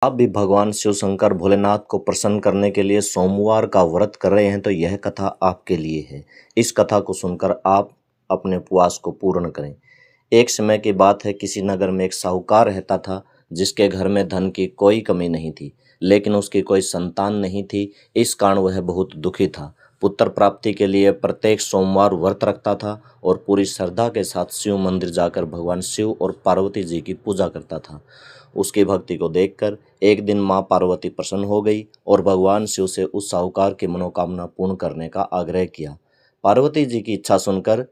आप भी भगवान शिव शंकर भोलेनाथ को प्रसन्न करने के लिए सोमवार का व्रत कर रहे हैं तो यह कथा आपके लिए है। इस कथा को सुनकर आप अपने उपवास को पूर्ण करें। एक समय की बात है, किसी नगर में एक साहूकार रहता था जिसके घर में धन की कोई कमी नहीं थी, लेकिन उसकी कोई संतान नहीं थी। इस कारण वह बहुत दुखी था। पुत्र प्राप्ति के लिए प्रत्येक सोमवार व्रत रखता था और पूरी श्रद्धा के साथ शिव मंदिर जाकर भगवान शिव और पार्वती जी की पूजा करता था। उसकी भक्ति को देखकर एक दिन मां पार्वती प्रसन्न हो गई और भगवान शिव से उस साहूकार की मनोकामना पूर्ण करने का आग्रह किया। पार्वती जी की इच्छा सुनकर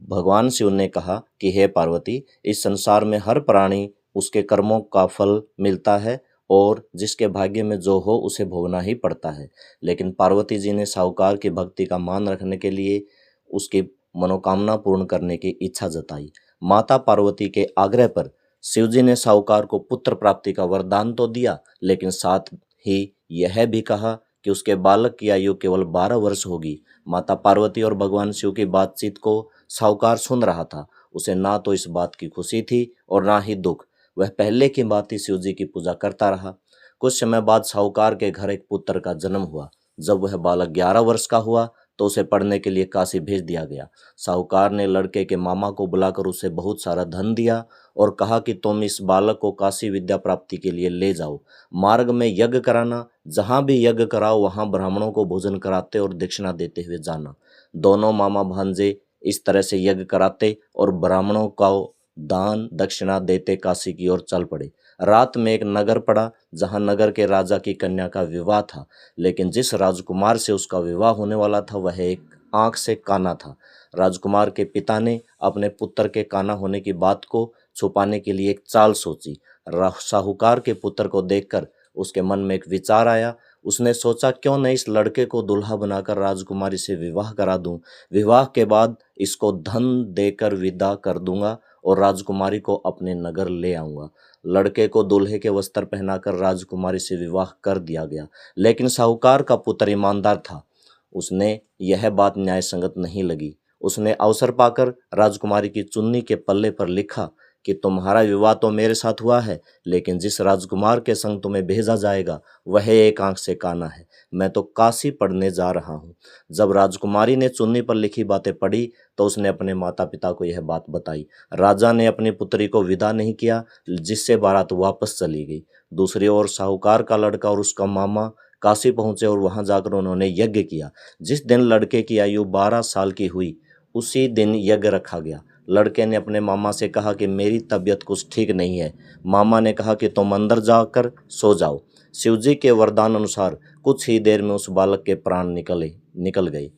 भगवान शिव ने कहा कि हे पार्वती, इस संसार में हर प्राणी उसके कर्मों का फल मिलता है और जिसके भाग्य में जो हो उसे भोगना ही पड़ता है। लेकिन पार्वती जी ने साहूकार की भक्ति का मान रखने के लिए उसकी मनोकामना पूर्ण करने की इच्छा जताई। माता पार्वती के आग्रह पर शिवजी ने साहूकार को पुत्र प्राप्ति का वरदान तो दिया, लेकिन साथ ही यह भी कहा कि उसके बालक की आयु केवल 12 वर्ष होगी। माता पार्वती और भगवान शिव की बातचीत को साहूकार सुन रहा था। उसे ना तो इस बात की खुशी थी और ना ही दुख। वह पहले की बात ही शिवजी की पूजा करता रहा। कुछ समय बाद साहूकार के घर एक पुत्र का जन्म हुआ। जब वह बालक 11 वर्ष का हुआ तो उसे पढ़ने के लिए काशी भेज दिया गया। साहूकार ने लड़के के मामा को बुलाकर उसे बहुत सारा धन दिया और कहा कि तुम इस बालक को काशी विद्या प्राप्ति के लिए ले जाओ। मार्ग में यज्ञ कराना, जहाँ भी यज्ञ कराओ वहाँ ब्राह्मणों को भोजन कराते और दक्षिणा देते हुए जाना। दोनों मामा भांजे इस तरह से यज्ञ कराते और ब्राह्मणों का दान दक्षिणा देते काशी की ओर चल पड़े। रात में एक नगर पड़ा जहाँ नगर के राजा की कन्या का विवाह था, लेकिन जिस राजकुमार से उसका विवाह होने वाला था वह एक आंख से काना था। राजकुमार के पिता ने अपने पुत्र के काना होने की बात को छुपाने के लिए एक चाल सोची। साहूकार के पुत्र को देखकर उसके मन में एक विचार आया। उसने सोचा, क्यों न इस लड़के को दूल्हा बनाकर राजकुमारी से विवाह करा दूं। विवाह के बाद इसको धन देकर विदा कर दूंगा और राजकुमारी को अपने नगर ले आऊंगा। लड़के को दूल्हे के वस्त्र पहनाकर राजकुमारी से विवाह कर दिया गया, लेकिन साहूकार का पुत्र ईमानदार था। उसने यह बात न्याय संगत नहीं लगी। उसने अवसर पाकर राजकुमारी की चुन्नी के पल्ले पर लिखा कि तुम्हारा विवाह तो मेरे साथ हुआ है, लेकिन जिस राजकुमार के संग तुम्हें भेजा जाएगा वह एक आंख से काना है। मैं तो काशी पढ़ने जा रहा हूँ। जब राजकुमारी ने चुन्नी पर लिखी बातें पढ़ी तो उसने अपने माता पिता को यह बात बताई। राजा ने अपनी पुत्री को विदा नहीं किया, जिससे बारात वापस चली गई। दूसरी ओर साहूकार का लड़का और उसका मामा काशी पहुंचे और वहां जाकर उन्होंने यज्ञ किया। जिस दिन लड़के की आयु 12 साल की हुई उसी दिन यज्ञ रखा गया। लड़के ने अपने मामा से कहा कि मेरी तबीयत कुछ ठीक नहीं है। मामा ने कहा कि तुम अंदर जाकर सो जाओ। शिवजी के वरदान अनुसार कुछ ही देर में उस बालक के प्राण निकल गए।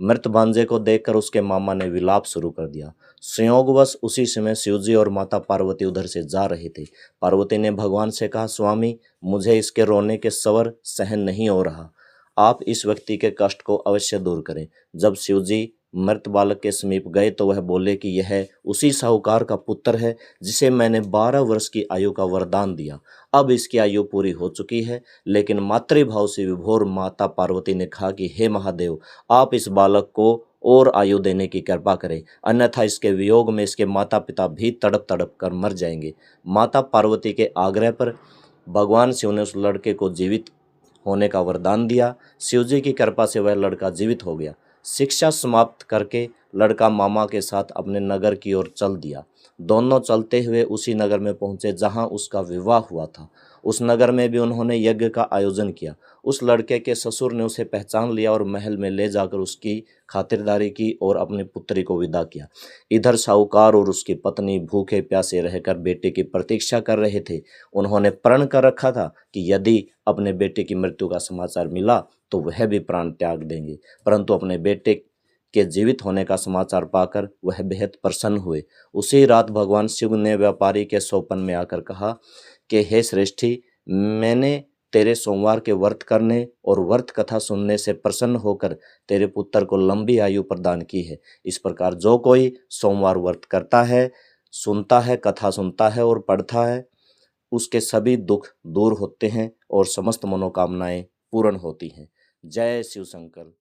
मृत भांजे को देखकर उसके मामा ने विलाप शुरू कर दिया। संयोगवश उसी समय शिवजी और माता पार्वती उधर से जा रहे थे। पार्वती ने भगवान से कहा, स्वामी, मुझे इसके रोने के स्वर सहन नहीं हो रहा। आप इस व्यक्ति के कष्ट को अवश्य दूर करें। जब शिवजी मृत बालक के समीप गए तो वह बोले कि यह उसी साहूकार का पुत्र है जिसे मैंने 12 वर्ष की आयु का वरदान दिया। अब इसकी आयु पूरी हो चुकी है। लेकिन मातृभाव से विभोर माता पार्वती ने कहा कि हे महादेव, आप इस बालक को और आयु देने की कृपा करें, अन्यथा इसके वियोग में इसके माता पिता भी तड़प तड़प कर मर जाएंगे। माता पार्वती के आग्रह पर भगवान शिव ने उस लड़के को जीवित होने का वरदान दिया। शिवजी की कृपा से वह लड़का जीवित हो गया। शिक्षा समाप्त करके लड़का मामा के साथ अपने नगर की ओर चल दिया। दोनों चलते हुए उसी नगर में पहुंचे जहां उसका विवाह हुआ था। उस नगर में भी उन्होंने यज्ञ का आयोजन किया। उस लड़के के ससुर ने उसे पहचान लिया और महल में ले जाकर उसकी खातिरदारी की और अपनी पुत्री को विदा किया। इधर साहूकार और उसकी पत्नी भूखे प्यासे रहकर बेटे की प्रतीक्षा कर रहे थे। उन्होंने प्रण कर रखा था कि यदि अपने बेटे की मृत्यु का समाचार मिला तो वह भी प्राण त्याग देंगे, परंतु अपने बेटे के जीवित होने का समाचार पाकर वह बेहद प्रसन्न हुए। उसी रात भगवान शिव ने व्यापारी के सोपन में आकर कहा कि हे श्रेष्ठी, मैंने तेरे सोमवार के व्रत करने और व्रत कथा सुनने से प्रसन्न होकर तेरे पुत्र को लंबी आयु प्रदान की है। इस प्रकार जो कोई सोमवार व्रत करता है, सुनता है, कथा सुनता है और पढ़ता है, उसके सभी दुख दूर होते हैं और समस्त मनोकामनाएं पूर्ण होती हैं। जय शिव शंकर।